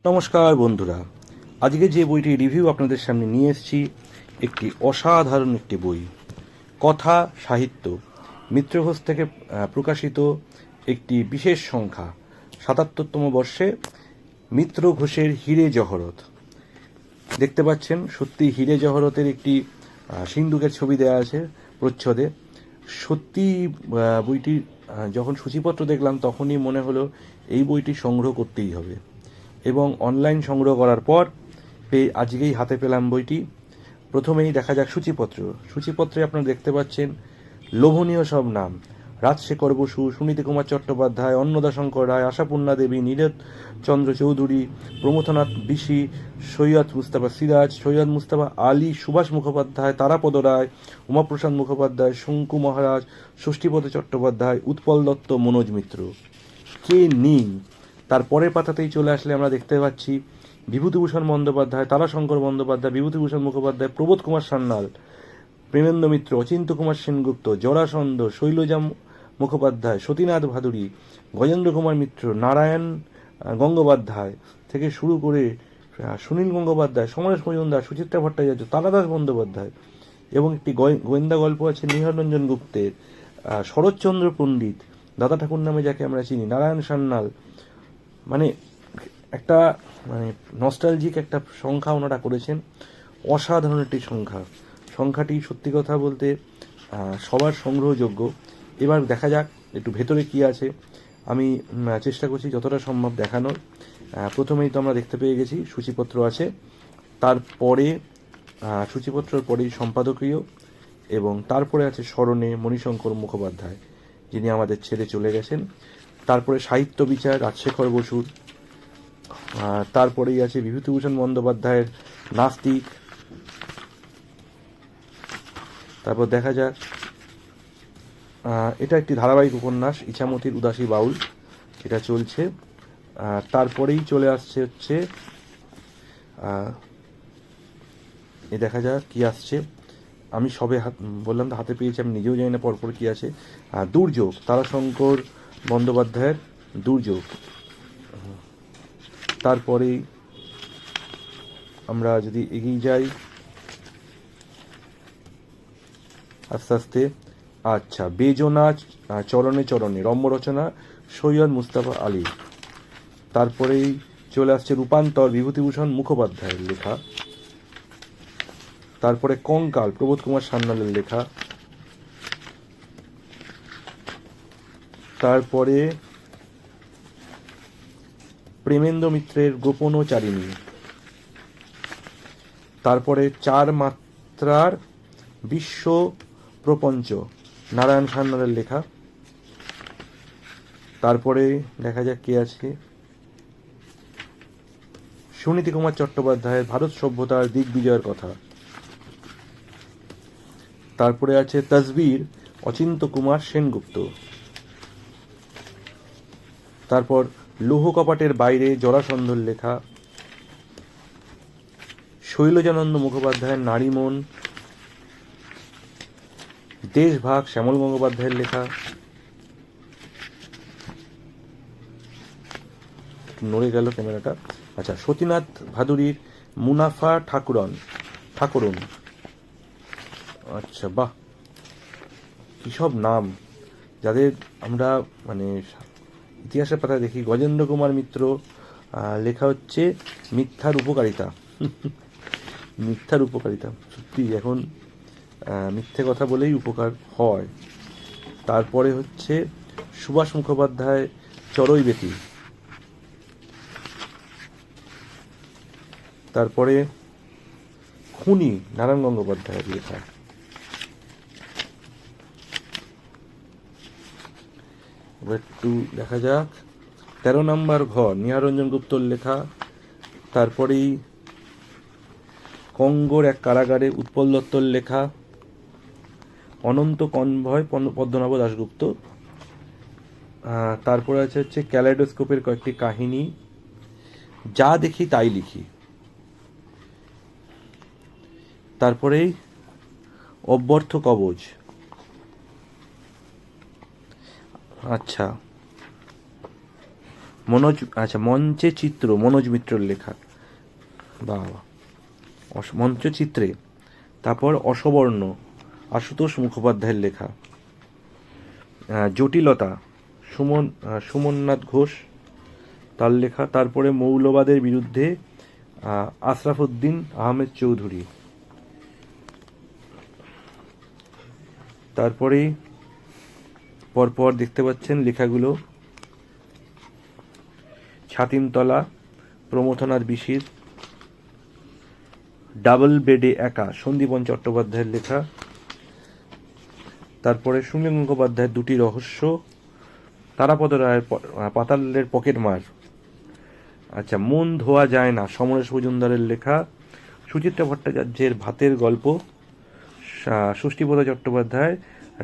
নমস্কার বন্ধুরা, আজকে যে বইটি রিভিউ আপনাদের সামনে নিয়ে এসেছি একটি অসাধারণ একটি বই, কথা সাহিত্য মিত্র ঘোষ থেকে প্রকাশিত একটি বিশেষ সংখ্যা ৭৭তম বর্ষে মিত্র ঘোষের হিরে জহরত। দেখতে পাচ্ছেন সত্যি হিরে জহরতের একটি সিন্দুকের ছবি দেওয়া আছে প্রচ্ছদে। সত্যি বইটি যখন সূচিপত্র দেখলাম তখনই মনে হলো এই বইটি সংগ্রহ করতেই হবে, এবং অনলাইন সংগ্রহ করার পর আজকেই হাতে পেলাম বইটি। প্রথমেই দেখা যাক সূচিপত্রে আপনারা দেখতে পাচ্ছেন লোভনীয় সব নাম: রাজশেখর বসু, সুনীতি কুমার চট্টোপাধ্যায়, অন্নদা শঙ্কর রায়, আশাপূর্ণা দেবী, নীরদ চন্দ্র চৌধুরী, প্রমথনাথ বিশি, সৈয়দ মুস্তাফা সিরাজ, সৈয়দ মুস্তাফা আলী, সুভাষ মুখোপাধ্যায়, তারাপদ রায়, উমাপ্রসাদ মুখোপাধ্যায়, শঙ্কু মহারাজ, ষষ্ঠীপদ চট্টোপাধ্যায়, উৎপল দত্ত, মনোজ মিত্র। কে নেই? তার পরের পাতাতেই চলে আসলে আমরা দেখতে পাচ্ছি বিভূতিভূষণ বন্দ্যোপাধ্যায়, তারাশঙ্কর বন্দ্যোপাধ্যায়, বিভূতিভূষণ মুখোপাধ্যায়, প্রবোধ কুমার সান্যাল, প্রেমেন্দ্র মিত্র, অচিন্ত কুমার সেনগুপ্ত, জরাসন্ধ, শৈলজা মুখোপাধ্যায়, সতীনাথ ভাদুরী, গজেন্দ্র কুমার মিত্র, নারায়ণ গঙ্গোপাধ্যায় থেকে শুরু করে সুনীল গঙ্গোপাধ্যায়, সমরেশ মজুমদার, সুচিত্রা ভট্টাচার্য, তারাদাস বন্দ্যোপাধ্যায়, এবং একটি গোয়েন্দা গল্প আছে নিহাররঞ্জন গুপ্তের, শরৎচন্দ্র পণ্ডিত, দাদা ঠাকুর নামে যাকে আমরা চিনি, নারায়ণ সান্যাল। মানে একটা নস্টালজিক একটা সংখ্যা ওনারা করেছেন, অসাধারণ একটি সংখ্যাটি সত্যি কথা বলতে সবার সংগ্রহযোগ্য। এবার দেখা যাক একটু ভেতরে কি আছে, আমি চেষ্টা করছি যতটা সম্ভব দেখানোর। প্রথমেই তো আমরা দেখতে পেয়ে গেছি সূচিপত্র আছে, তারপরে সূচিপত্রের পরেই সম্পাদকীয়, এবং তারপরে আছে স্মরণে মণিশঙ্কর মুখোপাধ্যায়, যিনি আমাদের ছেড়ে চলে গেছেন। তারপরে সাহিত্য বিচার রাজশেখর বসুর, তারপরেই আছে বিভূতিভূষণ বন্দ্যোপাধ্যায়ের নাস্তিক। তারপর দেখা যাক, এটা একটি ধারাবাহিক উপন্যাস ইছামতির উদাসী বাউল, এটা চলছে। তারপরেই চলে আসছে হচ্ছে দেখা যাক কি আসছে। আমি সবে বললাম তো হাতে পেয়েছি, আমি নিজেও জানি না পরপর কি আছে। দুর্যোগ, তারাশঙ্কর বন্দ্যোপাধ্যায়ের দুর্যোগ। তারপরেই আমরা যদি এগিয়ে যাই আস্তে আস্তে, আচ্ছা, বেজনা চরণে চরণে রম্য রচনা সৈয়দ মুস্তাফা আলী। তারপরেই চলে আসছে রূপান্তর, বিভূতিভূষণ মুখোপাধ্যায়ের লেখা। তারপরে কঙ্কাল, প্রবোধ কুমার সান্যালের লেখা। তারপরে প্রেমেন্দ্র মিত্রের গোপনচারিণী। তারপরে চার মাত্রার বিশ্ব প্রপঞ্চ, নারায়ণ সান্যালের লেখা। তারপরে দেখা যাক কে আছে, সুনীতি কুমার চট্টোপাধ্যায়ের ভারত সভ্যতার দিগ্বিজয়ের কথা। তারপরে আছে তসবির, অচিন্ত কুমার সেনগুপ্ত। তারপর লৌহ কপাটের বাইরে, জরাসন্ধর লেখা। শৈলজানন্দ মুখোপাধ্যায়ের নারীমন। দেশভাগ, শ্যামল গঙ্গোপাধ্যায়ের লেখা। নড়ে গেল ক্যামেরাটা। আচ্ছা, সতীনাথ ভাদুরীর মুনাফা ঠাকুরন। আচ্ছা, বাহ, কী সব নাম যাদের আমরা ইতিহাসের পাতায় দেখি। গজেন্দ্র কুমার মিত্র, লেখা হচ্ছে মিথ্যার উপকারিতা। মিথ্যার উপকারিতা, সত্যি এখন মিথ্যে কথা বলেই উপকার হয়। তারপরে হচ্ছে সুভাষ মুখোপাধ্যায় চড়ুইবেতি। তারপরে খুনি, নারায়ণ গঙ্গোপাধ্যায়ের লেখা। এবার একটু দেখা যাক, 13 নম্বর ঘর, নিহাররঞ্জন গুপ্তর লেখা। তারপরেই কঙ্গোর এক কারাগারে, উৎপল দত্তর লেখা। অনন্ত কনভয়, পদ্মনাভ দাশগুপ্ত। তারপরে আছে হচ্ছে ক্যালাইডোস্কোপের কয়েকটি কাহিনী, যা দেখি তাই লিখি। তারপরেই অব্যর্থ কবচ। আচ্ছা, মঞ্চে চিত্র মনোজ মিত্রর লেখা। বাবা, মঞ্চচিত্রে। তারপর অসবর্ণ আশুতোষ মুখোপাধ্যায়ের লেখা। জটিলতা সুমননাথ ঘোষ তার লেখা। তারপরে মৌলবাদের বিরুদ্ধে আশরাফুদ্দিন আহমেদ চৌধুরী। তারপরে পরপর দেখতে পাচ্ছেন লেখাগুলো। ছাতিমতলা প্রমথনাথ বিশির। ডাবল বেডে একা সন্দীপন চট্টোপাধ্যায়ের লেখা। তারপরে সুনীল মুখোপাধ্যায়ের দুটি রহস্য। তারাপদ রায়ের পাতালের পকেটমার। মন ধোয়া যায় না সমরেশ মজুমদারের লেখা। সুচিত্রা ভট্টাচার্যের ভাতের গল্প। ষষ্ঠীপদ চট্টোপাধ্যায়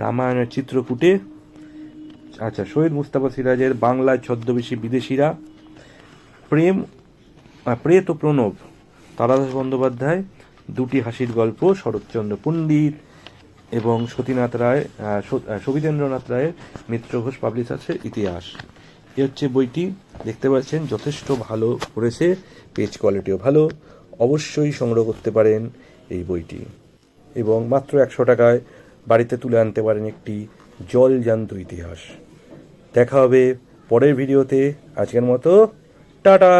রামায়ণের চিত্রকূটে। সৈয়দ মুস্তাফা সিরাজের বাংলায় ছদ্মবেশী বিদেশিরা। প্রেত ও প্রণব তারাদাস বন্দ্যোপাধ্যায় দুটি হাসির গল্প শরৎচন্দ্র পণ্ডিত এবং সবিতেন্দ্রনাথ রায়ের মিত্র ঘোষ পাবলিশার্সের ইতিহাস। এ হচ্ছে বইটি। দেখতে পাচ্ছেন যথেষ্ট ভালো করেছে, পেজ কোয়ালিটিও ভালো। অবশ্যই সংগ্রহ করতে পারেন এই বইটি এবং মাত্র 100 টাকায় বাড়িতে তুলে আনতে পারেন একটি জলজ্যান্ত ইতিহাস। দেখা হবে পরের ভিডিওতে। আজকের মতো টাটা।